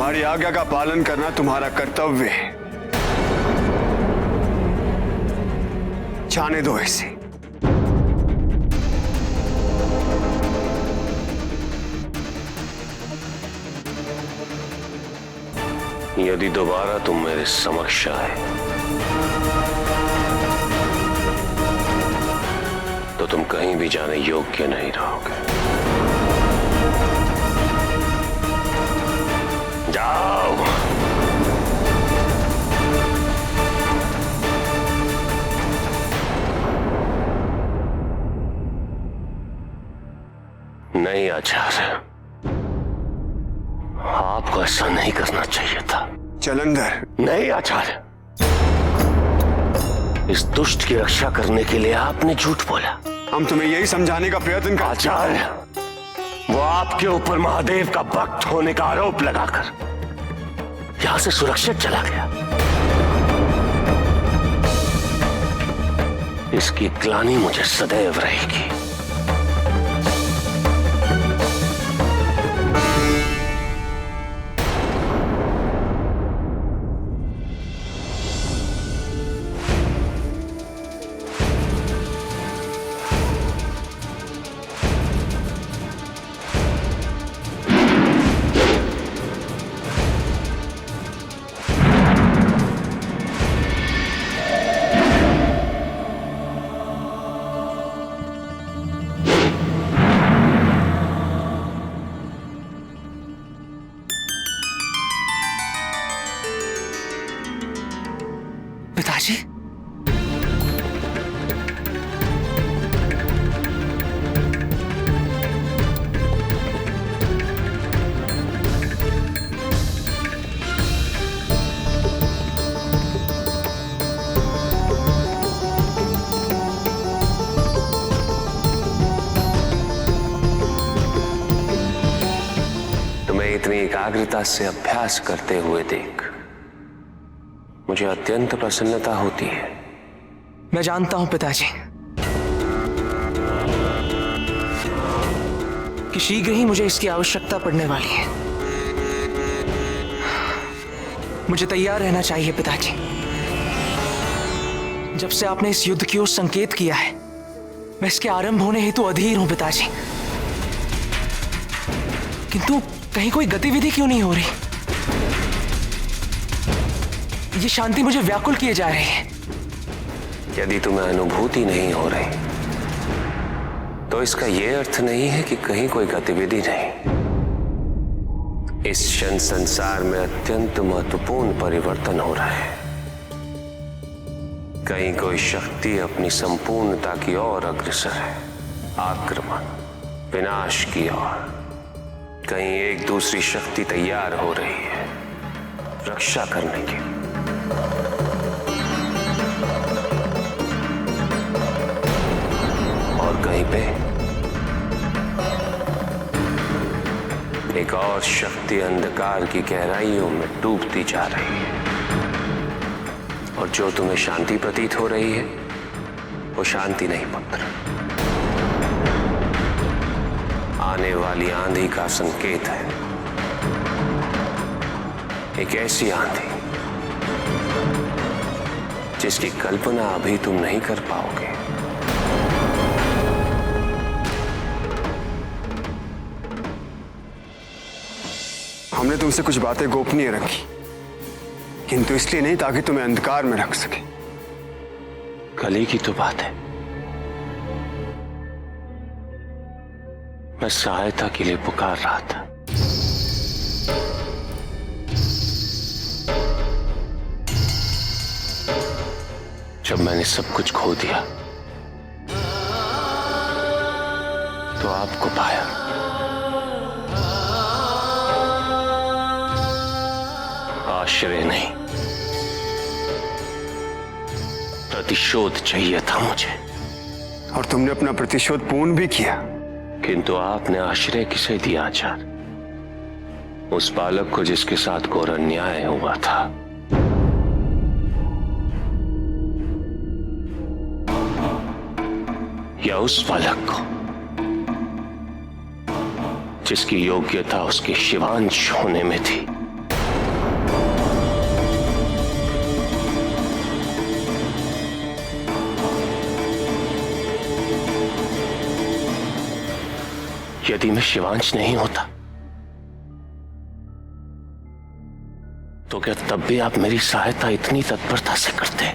तुम्हारी आज्ञा का पालन करना तुम्हारा कर्तव्य है। जाने दो इसे। यदि दोबारा तुम मेरे समक्ष आए तो तुम कहीं भी जाने योग्य नहीं रहोगे। जाओ। नहीं आचार्य, आपको ऐसा नहीं करना चाहिए था। जलंधर। नहीं आचार्य, इस दुष्ट की रक्षा करने के लिए आपने झूठ बोला। हम तुम्हें यही समझाने का प्रयत्न कर। आचार्य, वो आपके ऊपर महादेव का भक्त होने का आरोप लगाकर यहां से सुरक्षित चला गया। इसकी ग्लानि मुझे सदैव रहेगी। पिताजी, तुम्हें इतनी एकाग्रता से अभ्यास करते हुए देख मुझे अत्यंत प्रसन्नता होती है। मैं जानता हूं पिताजी कि शीघ्र ही मुझे इसकी आवश्यकता पड़ने वाली है। मुझे तैयार रहना चाहिए पिताजी। जब से आपने इस युद्ध की ओर संकेत किया है, मैं इसके आरंभ होने हेतु अधीर हूं पिताजी। किंतु कहीं कोई गतिविधि क्यों नहीं हो रही? ये शांति मुझे व्याकुल किए जा रही है। यदि तुम्हें अनुभूति नहीं हो रही तो इसका यह अर्थ नहीं है कि कहीं कोई गतिविधि नहीं। इस क्षण संसार में अत्यंत महत्वपूर्ण परिवर्तन हो रहा है। कहीं कोई शक्ति अपनी संपूर्णता की ओर अग्रसर है, आक्रमण, विनाश की ओर। कहीं एक दूसरी शक्ति तैयार हो रही है रक्षा करने की। और कहीं पे एक और शक्ति अंधकार की गहराइयों में डूबती जा रही है। और जो तुम्हें शांति प्रतीत हो रही है वो शांति नहीं पुत्र, आने वाली आंधी का संकेत है। एक ऐसी आंधी जिसकी कल्पना अभी तुम नहीं कर पाओगे। हमने तुमसे कुछ बातें गोपनीय रखी, किंतु इसलिए नहीं ताकि तुम्हें अंधकार में रख सके। कली की तो बात है। मैं सहायता के लिए पुकार रहा था। जब मैंने सब कुछ खो दिया तो आपको पाया। आश्रय नहीं, प्रतिशोध चाहिए था मुझे। और तुमने अपना प्रतिशोध पूर्ण भी किया। किंतु आपने आश्रय किसे दिया आचार्य? उस बालक को जिसके साथ घोर अन्याय हुआ था। या उस बालक को जिसकी योग्यता उसके शिवांश होने में थी। यदि मैं शिवांश नहीं होता तो क्या तब भी आप मेरी सहायता इतनी तत्परता से करते?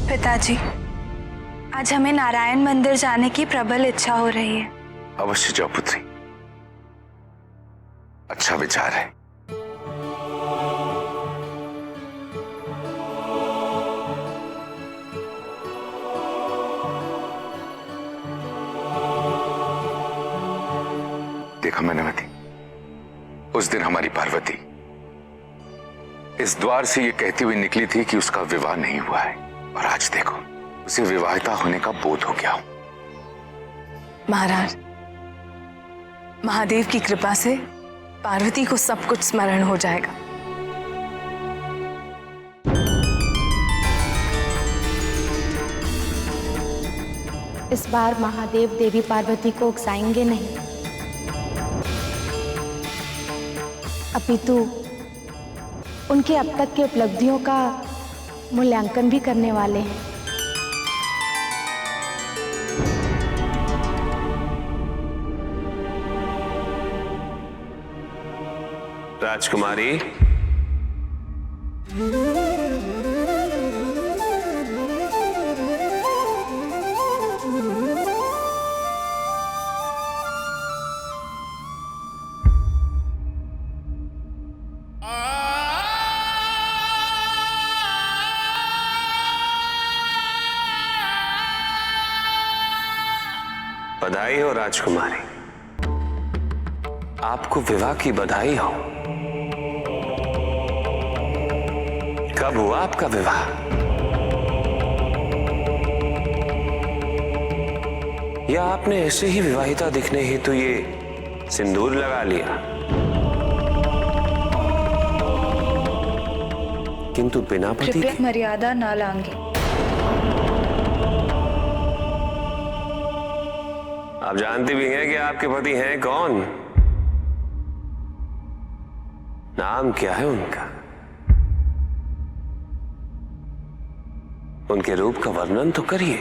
पिताजी, आज हमें नारायण मंदिर जाने की प्रबल इच्छा हो रही है। अवश्य जाओ पुत्री, अच्छा विचार है। देखा मैनावती, उस दिन हमारी पार्वती इस द्वार से ये कहती हुई निकली थी कि उसका विवाह नहीं हुआ है, और आज देखो उसे विवाहिता होने का बोध हो गया। महाराज, महादेव की कृपा से पार्वती को सब कुछ स्मरण हो जाएगा। इस बार महादेव देवी पार्वती को उकसाएंगे नहीं, अपितु उनके अब तक के उपलब्धियों का मूल्यांकन भी करने वाले हैं। राजकुमारी, बधाई हो राजकुमारी, आपको विवाह की बधाई हो। कब हुआ आपका विवाह? या आपने ऐसे ही विवाहिता दिखने हेतु ये सिंदूर लगा लिया, किंतु बिना पति के? मर्यादा ना लांगे। आप जानती भी हैं कि आपके पति हैं कौन? नाम क्या है उनका? उनके रूप का वर्णन तो करिए।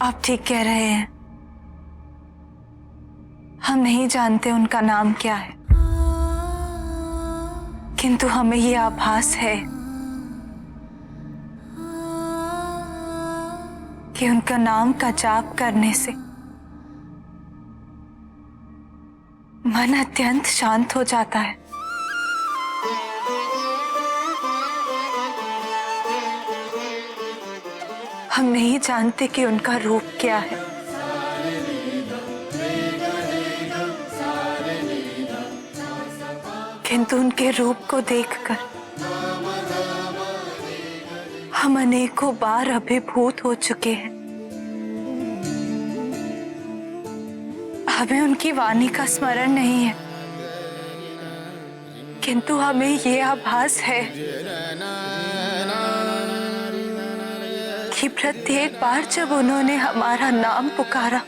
आप ठीक कह रहे हैं, हम नहीं जानते उनका नाम क्या है, किंतु हमें ये आभास है कि उनका नाम का जाप करने से मन अत्यंत शांत हो जाता है। हम नहीं जानते कि उनका रूप क्या है, किंतु उनके रूप को देखकर हम अनेकों बार अभिभूत हो चुके हैं। हमें उनकी वाणी का स्मरण नहीं है, किंतु हमें ये आभास है कि प्रत्येक बार जब उन्होंने हमारा नाम पुकारा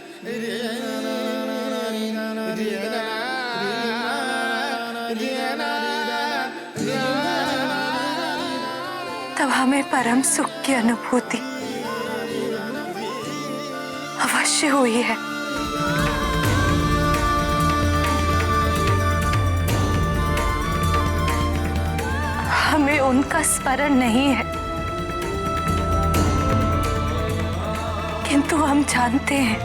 तब हमें परम सुख की अनुभूति अवश्य हुई है। हमें उनका स्मरण नहीं है, किंतु हम जानते हैं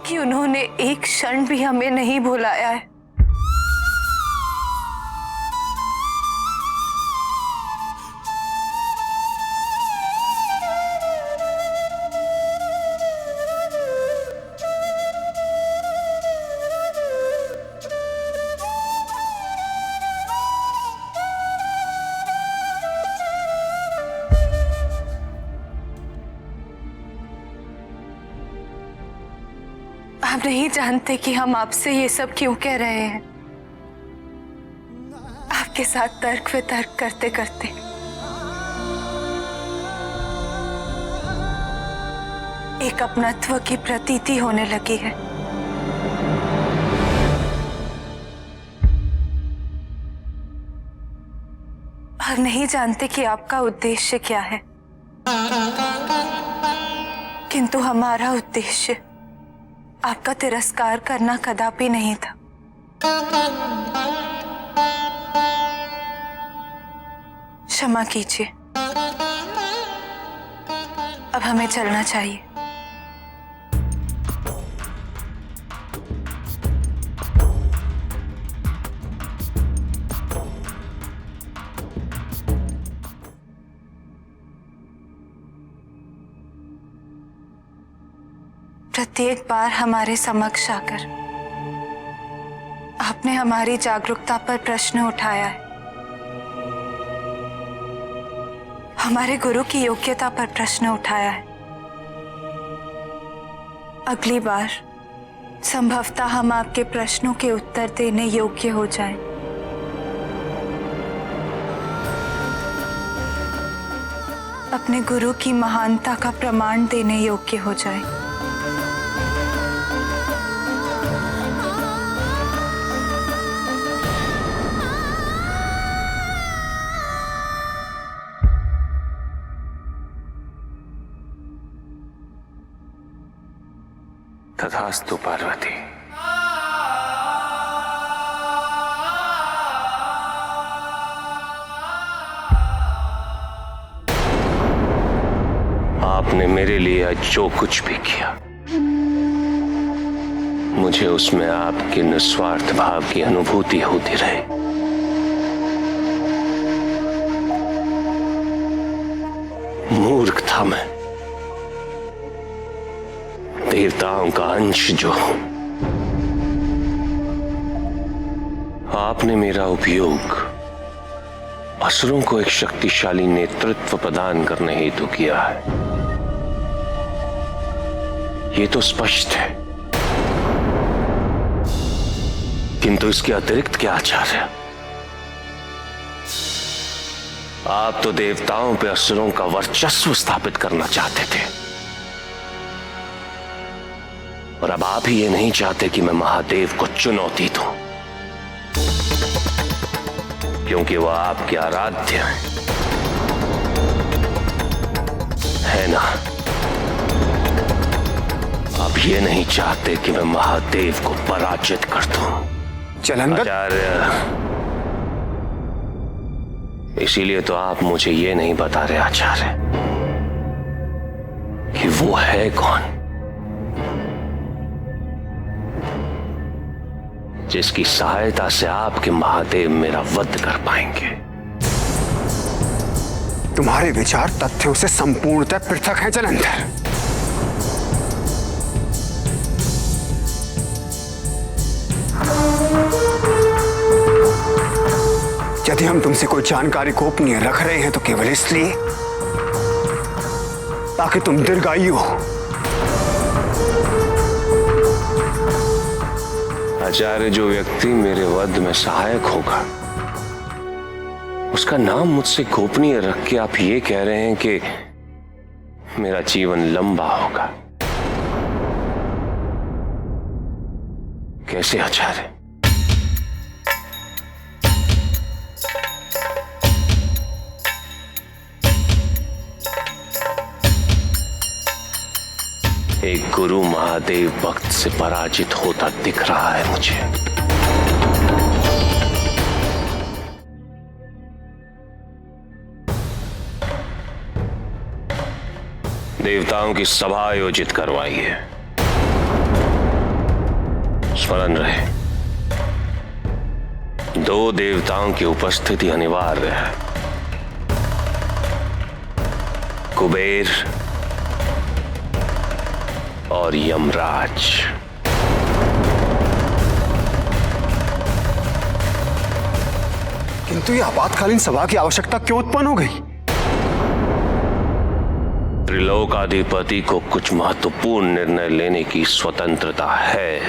कि उन्होंने एक क्षण भी हमें नहीं भुलाया है। आप नहीं जानते कि हम आपसे ये सब क्यों कह रहे हैं। आपके साथ तर्क वितर्क करते करते एक अपनत्व की प्रतीति होने लगी है। और नहीं जानते कि आपका उद्देश्य क्या है, किंतु हमारा उद्देश्य आपका तिरस्कार करना कदापि नहीं था। क्षमा कीजिए, अब हमें चलना चाहिए। प्रत्येक बार हमारे समक्ष आकर आपने हमारी जागरूकता पर प्रश्न उठाया है, हमारे गुरु की योग्यता पर प्रश्न उठाया है। अगली बार संभवतः हम आपके प्रश्नों के उत्तर देने योग्य हो जाएं। अपने गुरु की महानता का प्रमाण देने योग्य हो जाएं। तथास्तु पार्वती। आपने मेरे लिए जो कुछ भी किया, मुझे उसमें आपके निस्वार्थ भाव की अनुभूति होती रही। मूर्ख था मैं, देवताओं का अंश जो हूं। आपने मेरा उपयोग असुरों को एक शक्तिशाली नेतृत्व प्रदान करने हेतु किया है, ये तो स्पष्ट है। किंतु इसके अतिरिक्त क्या आचार्य? आप तो देवताओं पे असुरों का वर्चस्व स्थापित करना चाहते थे, और अब आप ही ये नहीं चाहते कि मैं महादेव को चुनौती दूं, क्योंकि वह आपके आराध्य है ना। आप ये नहीं चाहते कि मैं महादेव को पराजित कर दूं। जलंधर, आचार्य, इसीलिए तो आप मुझे ये नहीं बता रहे आचार्य कि वो है कौन जिसकी सहायता से आपके महादेव मेरा वध कर पाएंगे। तुम्हारे विचार तथ्यों से संपूर्णतः पृथक हैं जलंधर। यदि हम तुमसे कोई जानकारी गोपनीय रख रहे हैं तो केवल इसलिए ताकि तुम दीर्घायु हो। आचार्य, जो व्यक्ति मेरे वध में सहायक होगा उसका नाम मुझसे गोपनीय रख के आप ये कह रहे हैं कि मेरा जीवन लंबा होगा। कैसे आचार्य? एक गुरु महादेव भक्त से पराजित होता दिख रहा है मुझे। देवताओं की सभा आयोजित करवाइए। स्मरण रहे, 2 देवताओं की उपस्थिति अनिवार्य है, कुबेर और यमराज। किंतु यह आपातकालीन सभा की आवश्यकता क्यों उत्पन्न हो गई? त्रिलोकाधिपति को कुछ महत्वपूर्ण निर्णय लेने की स्वतंत्रता है।